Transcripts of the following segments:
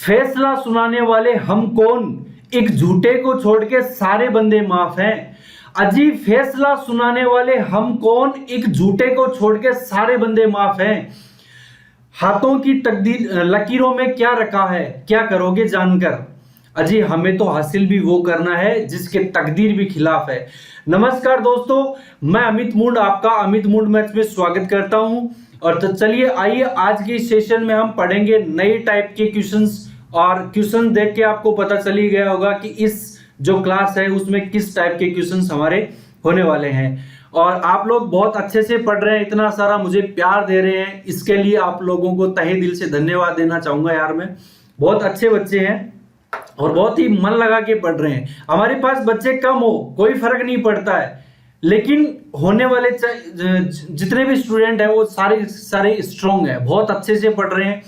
फैसला सुनाने वाले हम कौन, एक झूठे को छोड़ के सारे बंदे माफ हैं। अजी फैसला सुनाने वाले हम कौन, एक झूठे को छोड़ के सारे बंदे माफ हैं। हाथों की तकदीर लकीरों में क्या रखा है, क्या करोगे जानकर। अजी हमें तो हासिल भी वो करना है जिसके तकदीर भी खिलाफ है। नमस्कार दोस्तों, मैं अमित मुंड आपका अमित मुंड मैथ्स में स्वागत करता हूं। और तो चलिए आइए आज के सेशन में हम पढ़ेंगे नए टाइप के क्वेश्चंस। और क्वेश्चन देख के आपको पता चल ही गया होगा कि इस जो क्लास है उसमें किस टाइप के क्वेश्चंस हमारे होने वाले हैं। और आप लोग बहुत अच्छे से पढ़ रहे हैं, इतना सारा मुझे प्यार दे रहे हैं, इसके लिए आप लोगों को तहे दिल से धन्यवाद देना चाहूंगा। यार मैं बहुत अच्छे बच्चे हैं और बहुत ही मन लगा के पढ़ रहे हैं। हमारे पास बच्चे कम हो कोई फर्क नहीं पड़ता है, लेकिन होने वाले जितने भी स्टूडेंट हैं वो सारे स्ट्रांग है, बहुत अच्छे से पढ़ रहे हैं,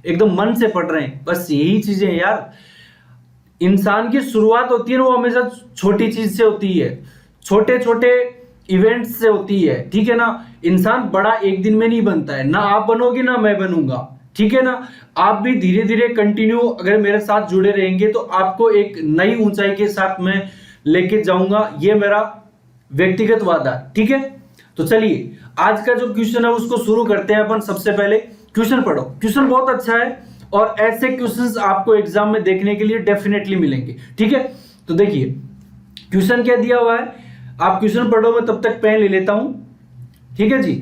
एकदम मन से पढ़ रहे हैं। बस यही चीजें हैं यार। इंसान की शुरुआत होती है ना, वो हमेशा छोटी चीज से होती है, छोटे छोटे इवेंट्स से होती है, ठीक है ना। इंसान बड़ा एक दिन में नहीं बनता है, ना आप बनोगे ना मैं बनूंगा, ठीक है ना। आप भी धीरे धीरे कंटिन्यू अगर मेरे साथ जुड़े रहेंगे तो आपको एक नई ऊंचाई के साथ मैं लेके जाऊंगा, ये मेरा व्यक्तिगत वादा, ठीक है। तो चलिए आज का जो क्वेश्चन है उसको शुरू करते हैं अपन। सबसे पहले क्वेश्चन पढ़ो, क्वेश्चन बहुत अच्छा है और ऐसे क्वेश्चंस आपको एग्जाम में देखने के लिए डेफिनेटली मिलेंगे, ठीक है। तो देखिए क्वेश्चन क्या दिया हुआ है, आप क्वेश्चन पढ़ो, मैं तब तक पेन ले लेता हूं, ठीक है जी।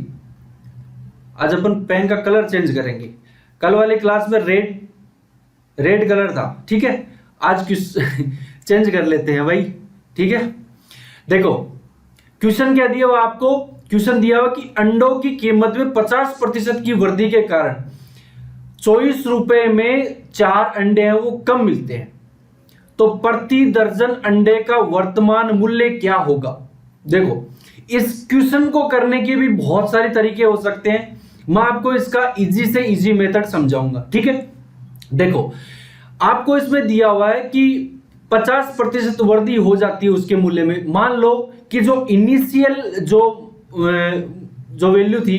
आज अपन पेन का कलर चेंज करेंगे, कल वाली क्लास में रेड कलर था, ठीक है। आज चेंज कर लेते हैं भाई, ठीक है। देखो क्वेश्चन क्या दिया हुआ आपको, क्वेश्चन दिया हुआ कि अंडों की कीमत में 50% की वृद्धि के कारण 24 रुपए में 4 अंडे हैं वो कम मिलते हैं, तो प्रति दर्जन अंडे का वर्तमान मूल्य क्या होगा। देखो इस क्वेश्चन को करने के भी बहुत सारे तरीके हो सकते हैं, मैं आपको इसका इजी से इजी मेथड समझाऊंगा, ठीक है। देखो आपको इसमें दिया हुआ है कि 50% वृद्धि हो जाती है उसके मूल्य में। मान लो कि जो इनिशियल जो वैल्यू थी,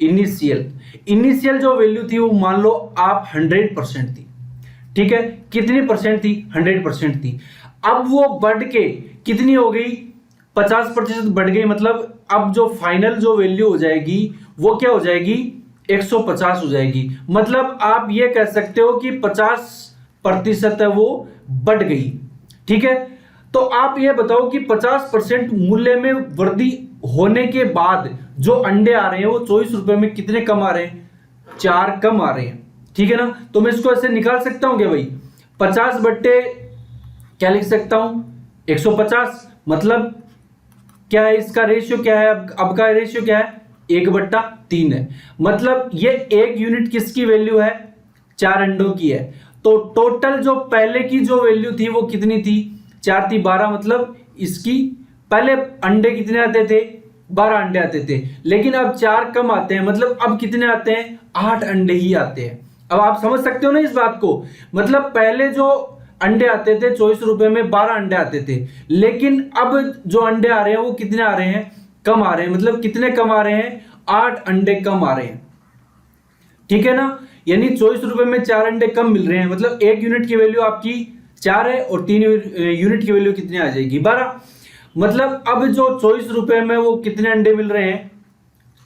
इनिशियल जो वैल्यू थी वो मान लो आप 100% थी, ठीक है। कितनी परसेंट थी, 100% थी। अब वो बढ़ के कितनी हो गई, 50% बढ़ गई, मतलब अब जो फाइनल जो वैल्यू हो जाएगी वो क्या हो जाएगी, 150 हो जाएगी। मतलब आप ये कह सकते हो कि 50% है वो बढ़ गई, ठीक है। तो आप ये बताओ कि 50% मूल्य में वृद्धि होने के बाद जो अंडे आ रहे हैं वो 24 रुपए में कितने कम आ रहे हैं, 4 कम आ रहे हैं, ठीक है ना। तो मैं इसको ऐसे निकाल सकता हूं क्या भाई, 50 बट्टे क्या लिख सकता हूं, 150। मतलब क्या है इसका रेशियो, क्या है अब का रेशियो क्या है, 1/3 है। मतलब ये 1 यूनिट किसकी वैल्यू है, 4 अंडों की है। तो टोटल जो पहले की जो वैल्यू थी वो कितनी थी, 4 थी 12। मतलब इसकी पहले अंडे कितने आते थे, 12 अंडे आते थे, लेकिन अब 4 कम आते हैं। मतलब अब कितने आते हैं, 8 अंडे ही आते हैं। अब आप समझ सकते हो ना इस बात को। मतलब पहले जो अंडे आते थे 24 रुपए में 12 अंडे आते थे, लेकिन अब जो अंडे आ रहे हैं वो कितने आ रहे हैं, कम आ रहे हैं। मतलब कितने कम आ रहे हैं, 8 अंडे कम आ रहे हैं, ठीक है ना। यानी 24 रुपए में 4 अंडे कम मिल रहे हैं। मतलब 1 यूनिट की वैल्यू आपकी 4 है और 3 यूनिट की वैल्यू कितनी आ जाएगी, 12। मतलब अब जो 24 रुपए में वो कितने अंडे मिल रहे हैं,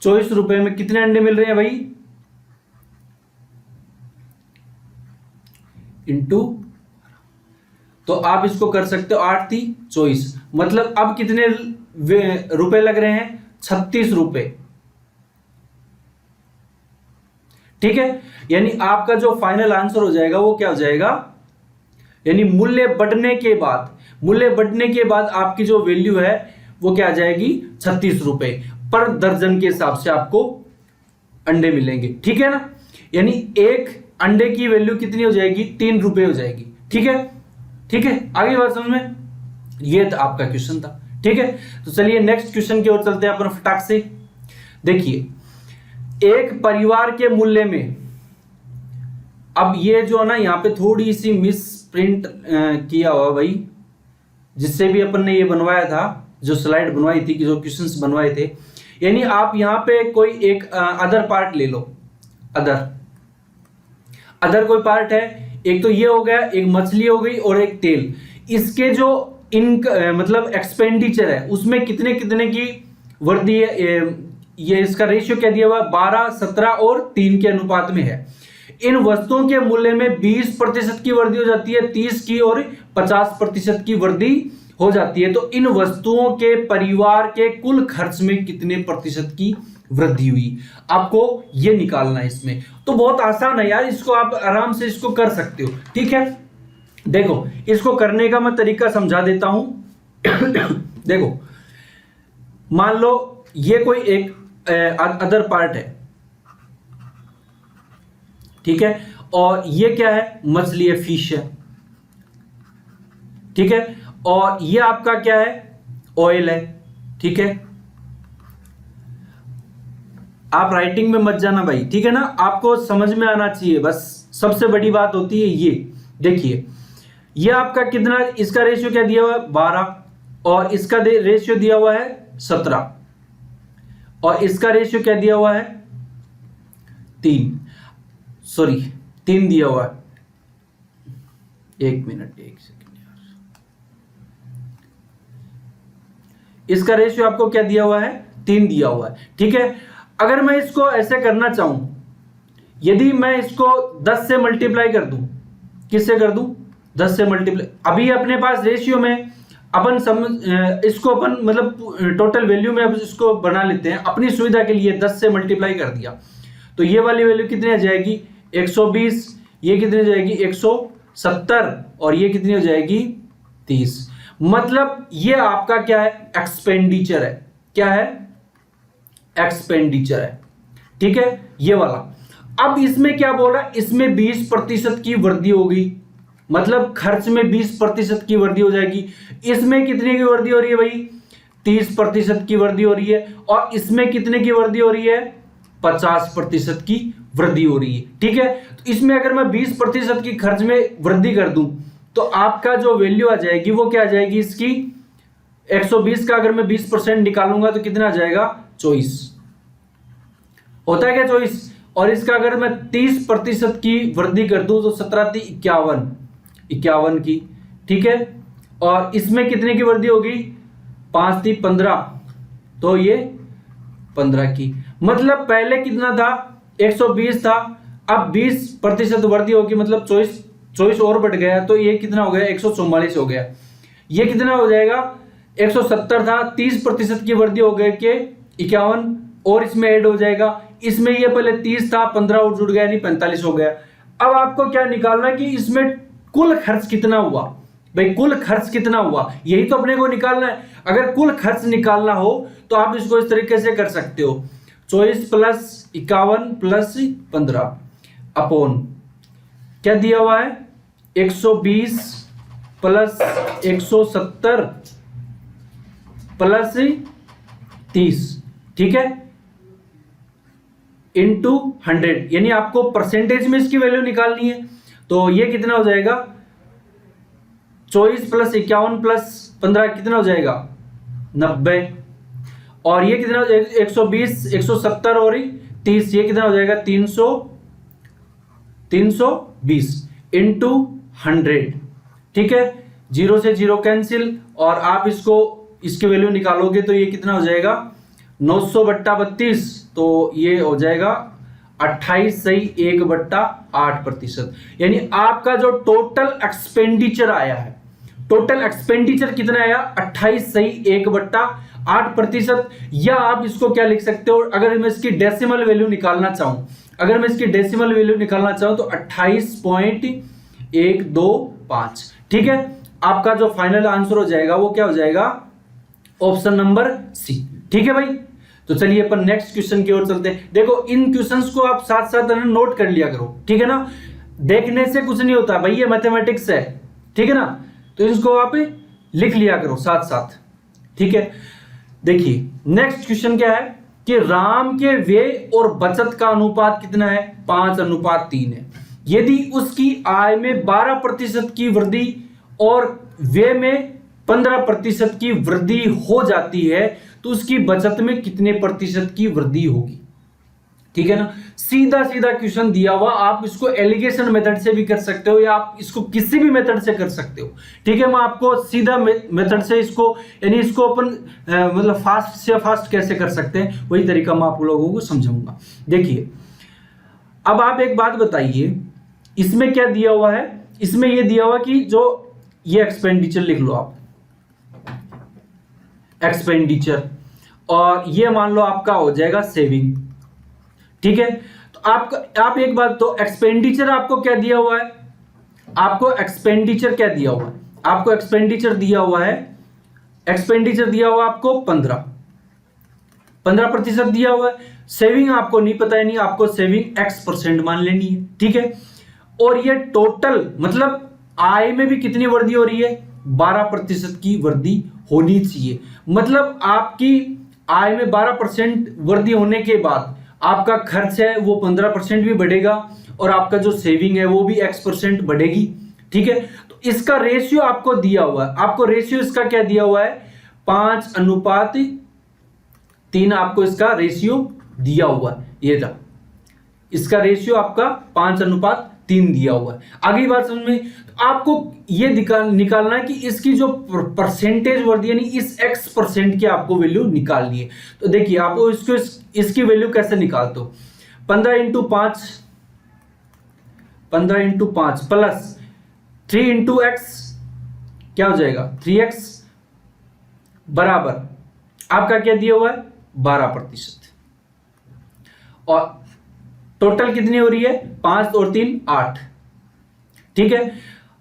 24 रुपए में कितने अंडे मिल रहे हैं भाई, इंटू, तो आप इसको कर सकते हो 8 थी 24। मतलब अब कितने रुपए लग रहे हैं, 36 रुपए, ठीक है। यानी आपका जो फाइनल आंसर हो जाएगा वो क्या हो जाएगा, यानी मूल्य बढ़ने के बाद आपकी जो वैल्यू है वो क्या आ जाएगी, 36 रुपए पर दर्जन के हिसाब से आपको अंडे मिलेंगे, ठीक है ना। यानी एक अंडे की वैल्यू कितनी हो जाएगी, 3 रुपए हो जाएगी, ठीक है। ठीक है, आगे बात समझ में, ये तो आपका क्वेश्चन था, ठीक है। तो चलिए नेक्स्ट क्वेश्चन की ओर चलते हैं अपन फटाक से। देखिए एक परिवार के मूल्य में, अब ये जो है ना यहाँ पे थोड़ी सी मिस प्रिंट किया हुआ भाई, जिससे भी अपन ने ये बनवाया था, जो स्लाइड बनवाई थी, जो क्वेश्चंस बनवाए थे। यानी आप यहाँ पे कोई एक अदर पार्ट ले लो, अदर कोई पार्ट है, एक तो ये हो गया, एक मछली हो गई और एक तेल। इसके जो मतलब एक्सपेंडिचर है उसमें कितने कितने की वृद्धि है, ये इसका रेशियो क्या दिया हुआ है, 12, 17 और 3 के अनुपात में है। इन वस्तुओं के मूल्य में 20% की वृद्धि हो जाती है, 30 की और 50% की वृद्धि हो जाती है। तो इन वस्तुओं के परिवार के कुल खर्च में कितने प्रतिशत की वृद्धि हुई, आपको ये निकालना है इसमें। तो बहुत आसान है यार, इसको आप आराम से इसको कर सकते हो। ठीक है, देखो इसको करने का मैं तरीका समझा देता हूं। देखो मान लो ये कोई एक अदर पार्ट है, ठीक है, और ये क्या है, मछली है, फिश है, ठीक है, और ये आपका क्या है, ऑयल है, ठीक है। आप राइटिंग में मत जाना भाई, ठीक है ना, आपको समझ में आना चाहिए, बस सबसे बड़ी बात होती है ये। देखिए ये आपका कितना, इसका रेशियो क्या दिया हुआ है, 12, और इसका रेशियो दिया हुआ है 17, और इसका रेशियो क्या दिया हुआ है, 3 दिया हुआ है। एक मिनट, एक सेकंड यार, इसका रेशियो आपको क्या दिया हुआ है, 3 दिया हुआ है, ठीक है। अगर मैं इसको ऐसे करना चाहूं, यदि मैं इसको 10 से मल्टीप्लाई कर दूं, किससे कर दूं, 10 से मल्टीप्लाई, अभी अपने पास रेशियो में अपन इसको अपन मतलब टोटल वैल्यू में अब इसको बना लेते हैं अपनी सुविधा के लिए। 10 से मल्टीप्लाई कर दिया तो ये वाली वैल्यू कितनी आ जाएगी, 120, ये कितनी हो जाएगी, 170, और ये कितनी हो जाएगी, 30। मतलब ये आपका क्या है, एक्सपेंडिचर है, क्या है, एक्सपेंडिचर है, ठीक है, ये वाला। अब इसमें क्या बोल रहा है, इसमें 20% की वृद्धि होगी, मतलब खर्च में 20% की वृद्धि हो जाएगी। इसमें कितने की वृद्धि हो रही है भाई, 30% की वृद्धि हो रही है, और इसमें कितने की वृद्धि हो रही है, 50% की वृद्धि हो रही है, ठीक है। तो इसमें अगर मैं 20% की खर्च में वृद्धि कर दूं तो आपका जो वैल्यू आ जाएगी वो क्या आ जाएगी इसकी, 120 का अगर मैं 20% निकालूंगा तो कितना आ जाएगा, 24 होता है क्या, 24। और इसका अगर मैं 30% की वृद्धि कर दूं तो 17 × 51 की, ठीक है। और इसमें कितने की वृद्धि होगी, 5 × 15, तो ये 15 की। मतलब पहले कितना था, 120 था, अब 20% वृद्धि होगी, मतलब 24 और बढ़ गया, तो ये कितना हो गया, 144 हो गया। ये कितना हो जाएगा, 170 था, 30% की वृद्धि हो गई के 51 और इसमें ऐड हो जाएगा। इसमें ये पहले 30 था, 15 और जुड़ गया, यानी 45 हो गया। अब आपको क्या निकालना है कि इसमें कुल खर्च कितना हुआ, भाई कुल खर्च कितना हुआ, यही तो अपने को निकालना है। अगर कुल खर्च निकालना हो तो आप इसको इस तरीके से कर सकते हो, 24 + 51 + 15 अपॉन क्या दिया हुआ है, 120 + 170 + 30, ठीक है, इंटू 100, यानी आपको परसेंटेज में इसकी वैल्यू निकालनी है। तो ये कितना हो जाएगा, 24 + 51 + 15 कितना हो जाएगा, 90, और ये कितना, 120, 170 और 30, ये कितना हो जाएगा, 320 इंटू 100, ठीक है। 0 से 0 कैंसिल, और आप इसको इसकी वैल्यू निकालोगे तो ये कितना हो जाएगा, 900/32, तो ये हो जाएगा 28 सही 1/8%। यानी आपका जो टोटल एक्सपेंडिचर आया है, टोटल एक्सपेंडिचर कितना आया, 28 सही 1/8%। या आप इसको क्या लिख सकते हो, अगर मैं इसकी डेसिमल वैल्यू निकालना चाहूं, अगर मैं इसकी डेसिमल वैल्यू निकालना चाहूं तो 28.125, ठीक है। आपका जो फाइनल आंसर हो जाएगा वो क्या हो जाएगा, ऑप्शन नंबर सी, ठीक है भाई। तो चलिए अपन नेक्स्ट क्वेश्चन की ओर चलते हैं। देखो इन क्वेश्चंस को आप साथ साथ नोट कर लिया करो, ठीक है ना, देखने से कुछ नहीं होता भाई, ये मैथमेटिक्स है, ठीक है ना, तो इसको आप लिख लिया करो साथ साथ, ठीक है। देखिए नेक्स्ट क्वेश्चन क्या है कि राम के व्यय और बचत का अनुपात कितना है, 5:3 है। यदि उसकी आय में 12% की वृद्धि और व्यय में 15% की वृद्धि हो जाती है तो उसकी बचत में कितने प्रतिशत की वृद्धि होगी, ठीक है ना। सीधा सीधा क्वेश्चन दिया हुआ, आप इसको एलिगेशन मेथड से भी कर सकते हो या आप इसको किसी भी मेथड से कर सकते हो। ठीक है, मैं आपको सीधा मेथड से इसको यानी इसको अपन मतलब फास्ट से फास्ट कैसे कर सकते हैं वही तरीका मैं आप लोगों को समझाऊंगा। देखिए, अब आप एक बात बताइए, इसमें क्या दिया हुआ है, इसमें ये दिया हुआ कि जो ये एक्सपेंडिचर लिख लो आप, एक्सपेंडिचर, और ये मान लो आपका हो जाएगा सेविंग। ठीक है, तो आप एक बात, तो एक्सपेंडिचर आपको क्या दिया हुआ है, आपको एक्सपेंडिचर क्या दिया हुआ है, आपको एक्सपेंडिचर दिया हुआ है, एक्सपेंडिचर दिया हुआ आपको 15% दिया हुआ है। सेविंग आपको नहीं पता है, नहीं आपको सेविंग X% मान लेनी है। ठीक है, और ये टोटल मतलब आय में भी कितनी वृद्धि हो रही है, 12% की वृद्धि होनी चाहिए। मतलब आपकी आय में 12% वृद्धि होने के बाद आपका खर्च है वो 15% भी बढ़ेगा और आपका जो सेविंग है वो भी X% बढ़ेगी। ठीक है, तो इसका रेशियो आपको दिया हुआ है, आपको रेशियो इसका क्या दिया हुआ है, 5:3 आपको इसका रेशियो दिया हुआ है। ये था इसका रेशियो आपका 5:3 दिया हुआ है। अगली बात समझ में, तो आपको ये निकालना है कि इसकी जो परसेंटेज वृद्धि यानी इस X% की आपको वैल्यू निकालनी है। तो देखिए, आपको इसको इसकी वैल्यू कैसे निकालते हो, 15 × 5 प्लस 3 × X क्या हो जाएगा, 3X बराबर आपका क्या दिया हुआ है, 12%। और टोटल कितनी हो रही है, 5 और 3 8। ठीक है,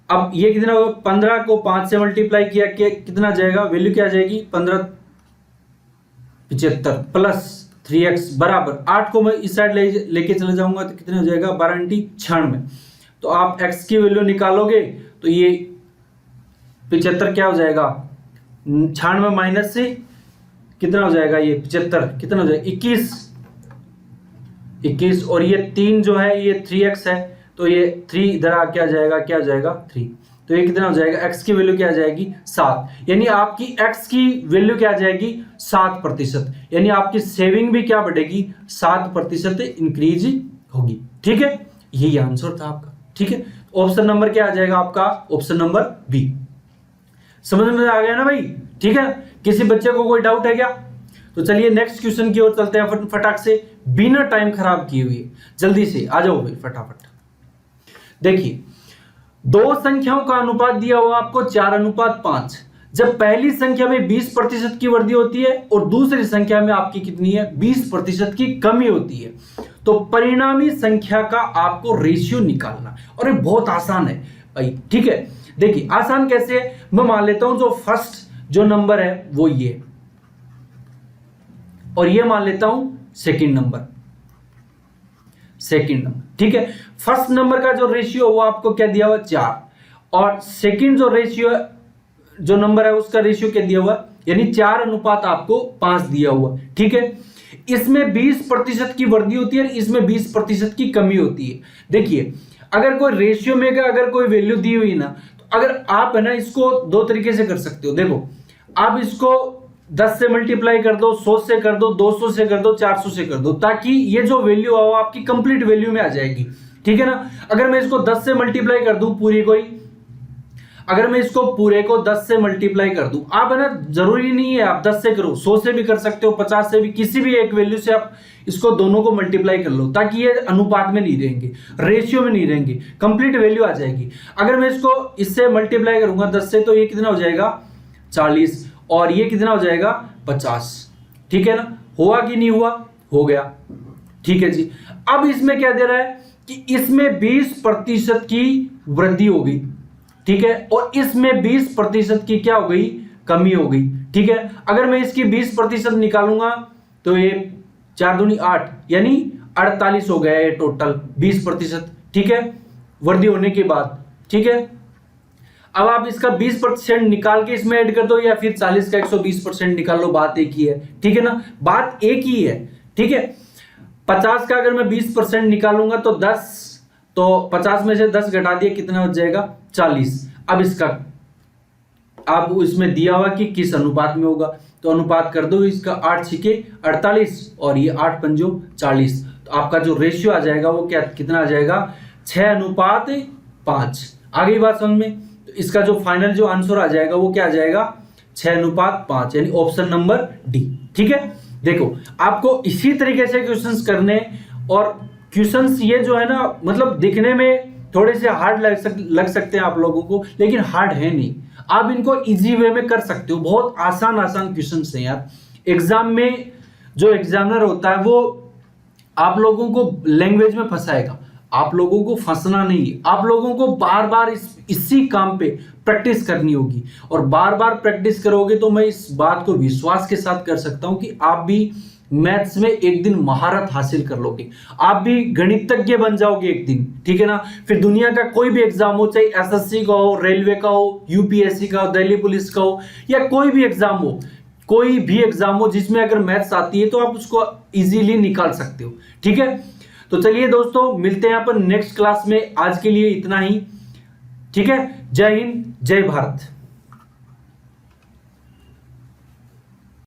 अब ये कितना होगा, 15 को 5 से मल्टीप्लाई किया कितना जाएगा, वैल्यू क्या आ जाएगी, 1575 प्लस 3x बराबर 8 को मैं इस साइड लेके चले जाऊंगा तो कितना हो जाएगा, 12 × 96। तो आप x की वैल्यू निकालोगे तो ये 75 क्या हो जाएगा, 96 माइनस से कितना हो जाएगा, ये 75 कितना हो जाएगा, 21 और ये 3 जो है ये 3x है, तो ये 3 इधर आ क्या जाएगा, क्या जाएगा 3, तो ये कितना हो जाएगा, x की वैल्यू क्या आ जाएगी 7, यानी आपकी x की वैल्यू क्या आ जाएगी 7%, यानी आपकी सेविंग भी क्या बढ़ेगी 7% इंक्रीज होगी। ठीक है, यही आंसर था आपका। ठीक है, ऑप्शन नंबर क्या आ जाएगा आपका, ऑप्शन नंबर बी। समझ में आ गया ना भाई। ठीक है, किसी बच्चे को कोई डाउट है क्या, तो चलिए नेक्स्ट क्वेश्चन की ओर चलते हैं फटाक से, बिना टाइम खराब किए हुए, जल्दी से आ जाओ भाई फटाफट। देखिए, दो संख्याओं का अनुपात दिया हुआ आपको 4:5। जब पहली संख्या में 20% की वृद्धि होती है और दूसरी संख्या में आपकी कितनी है, 20% की कमी होती है, तो परिणामी संख्या का आपको रेशियो निकालना। और ये बहुत आसान है भाई। ठीक है, देखिए आसान कैसे है, मैं मान लेता हूं जो फर्स्ट जो नंबर है वो ये, और ये मान लेता हूं सेकंड नंबर। ठीक है, फर्स्ट नंबर का जो रेशियो वो आपको क्या दिया हुआ 4, और सेकंड जो रेशियो जो नंबर है उसका रेशियो क्या दिया हुआ, यानी 4:5 आपको 5 दिया हुआ। ठीक है, इसमें 20% की वृद्धि होती है, इसमें 20% की कमी होती है। देखिए, अगर कोई रेशियो में अगर कोई वैल्यू दी हुई ना, तो अगर आप है ना इसको दो तरीके से कर सकते हो। देखो, आप इसको 10 से मल्टीप्लाई कर दो, 100 से कर दो, 200 से कर दो, 400 से कर दो, ताकि ये जो वैल्यू है वो आपकी कंप्लीट वैल्यू में आ जाएगी। ठीक है ना, अगर मैं इसको 10 से मल्टीप्लाई कर दूं पूरी कोई, अगर मैं इसको पूरे को 10 से मल्टीप्लाई कर दूं, आप है ना, जरूरी नहीं है आप 10 से करो, 100 से भी कर सकते हो, 50 से भी, किसी भी एक वैल्यू से आप इसको दोनों को मल्टीप्लाई कर लो, ताकि ये अनुपात में नहीं रहेंगे, रेशियो में नहीं रहेंगे, कंप्लीट वैल्यू आ जाएगी। अगर मैं इसको इससे मल्टीप्लाई करूंगा 10 से, तो ये कितना हो जाएगा 40, और ये कितना हो जाएगा 50। ठीक है ना, हुआ कि नहीं हुआ, हो गया। ठीक है जी, अब इसमें क्या दे रहा है कि इसमें 20% की वृद्धि हो गई। ठीक है, और इसमें 20% की क्या हो गई, कमी हो गई। ठीक है, अगर मैं इसकी 20% निकालूंगा तो ये 4 दूनी 8, यानी 48 हो गया ये टोटल 20%। ठीक है, वृद्धि होने के बाद। ठीक है, अब आप इसका 20% निकाल के इसमें ऐड कर दो, या फिर 40 का 120% निकाल लो, बात एक ही है। ठीक है ना, बात एक ही है। ठीक है, 50 का अगर मैं 20% निकालूंगा तो 10, तो 50 में से 10 घटा दिया कितना हो जाएगा 40। अब इसका आप इसमें दिया हुआ कि किस अनुपात में होगा, तो अनुपात कर दो इसका 8 × 48 और ये 8 × 5 = 40। तो तो आपका जो रेशियो आ जाएगा वो क्या कितना आ जाएगा 6:5। आ गई बात समझ में। तो इसका जो फाइनल जो आंसर आ जाएगा वो क्या आ जाएगा 6:5 यानी ऑप्शन नंबर डी। ठीक है, देखो आपको इसी तरीके से क्वेश्चंस करने, और क्वेश्चंस ये जो है ना मतलब दिखने में थोड़े से हार्ड लग सकते हैं आप लोगों को, लेकिन हार्ड है नहीं। आप इनको इजी वे में कर सकते हो, बहुत आसान आसान क्वेश्चंस हैं यार। एग्जाम में जो एग्जामिनर होता है वो आप लोगों को लैंग्वेज में फंसाएगा, आप लोगों को फंसना नहीं है। आप लोगों को बार बार इसी काम पे प्रैक्टिस करनी होगी, और बार बार प्रैक्टिस करोगे तो मैं इस बात को विश्वास के साथ कर सकता हूं कि आप भी मैथ्स में एक दिन महारत हासिल कर लोगे, आप भी गणितज्ञ बन जाओगे एक दिन। ठीक है ना, फिर दुनिया का कोई भी एग्जाम हो, चाहे एसएससी का हो, रेलवे का हो, यूपीएससी का हो, दिल्ली पुलिस का हो, या कोई भी एग्जाम हो, कोई भी एग्जाम हो जिसमें अगर मैथ्स आती है तो आप उसको इजीली निकाल सकते हो। ठीक है, तो चलिए दोस्तों मिलते हैं अपन नेक्स्ट क्लास में। आज के लिए इतना ही। ठीक है, जय हिंद, जय भारत।